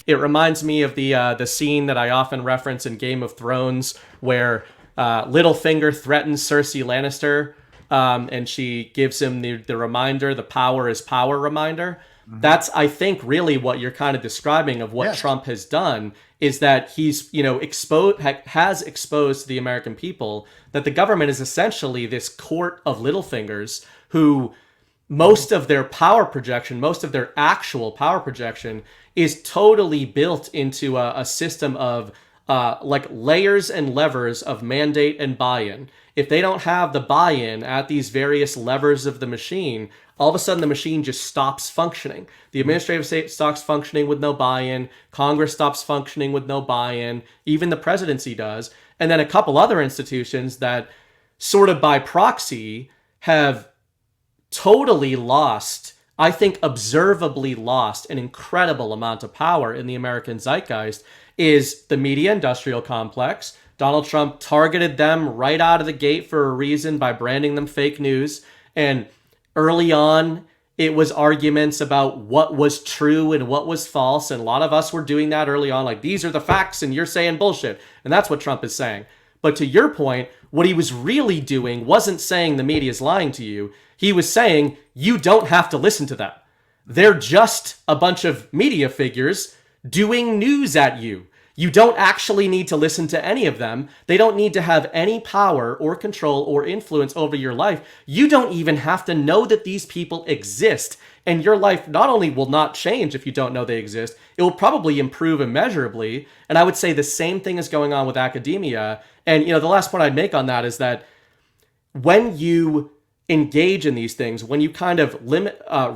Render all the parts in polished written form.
It reminds me of the scene that I often reference in Game of Thrones, where Littlefinger threatens Cersei Lannister, and she gives him the reminder, the power is power reminder. That's, I think, really what you're kind of describing of what Trump has done, is that he's, has exposed to the American people that the government is essentially this court of Littlefingers who most of their power projection, most of their actual power projection is totally built into a system of like layers and levers of mandate and buy-in. If they don't have the buy-in at these various levers of the machine, all of a sudden the machine just stops functioning. The administrative state stops functioning with no buy-in. Congress stops functioning with no buy-in. Even the presidency does. And then a couple other institutions that sort of by proxy have totally lost, I think observably lost, an incredible amount of power in the American zeitgeist is the media industrial complex. Donald Trump targeted them right out of the gate for a reason by branding them fake news. And early on, it was arguments about what was true and what was false. And a lot of us were doing that early on, like, these are the facts and you're saying bullshit. And that's what Trump is saying. But to your point, what he was really doing wasn't saying the media is lying to you. He was saying you don't have to listen to them. They're just a bunch of media figures doing news at you. You don't actually need to listen to any of them. They don't need to have any power or control or influence over your life. You don't even have to know that these people exist. And your life not only will not change if you don't know they exist, it will probably improve immeasurably. And I would say the same thing is going on with academia. And, the last point I'd make on that is that when you engage in these things, when you kind of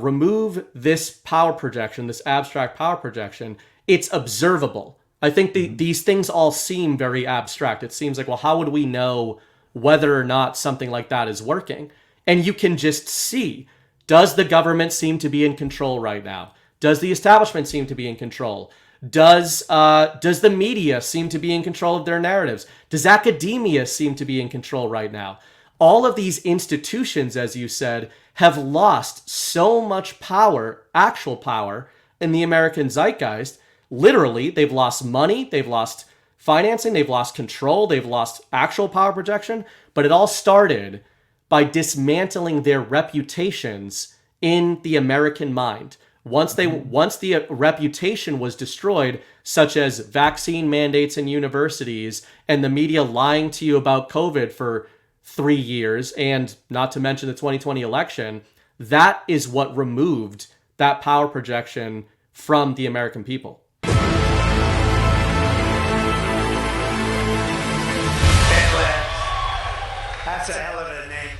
remove this power projection, this abstract power projection, it's observable. I think these things all seem very abstract. It seems like, well, how would we know whether or not something like that is working? And you can just see, does the government seem to be in control right now? Does the establishment seem to be in control? Does the media seem to be in control of their narratives? Does academia seem to be in control right now? All of these institutions, as you said, have lost so much power, actual power, in the American zeitgeist. Literally, they've lost money, they've lost financing, they've lost control, they've lost actual power projection. But it all started by dismantling their reputations in the American mind. Once the reputation was destroyed, such as vaccine mandates in universities and the media lying to you about COVID for 3 years, and not to mention the 2020 election, that is what removed that power projection from the American people. That's a hell of a name.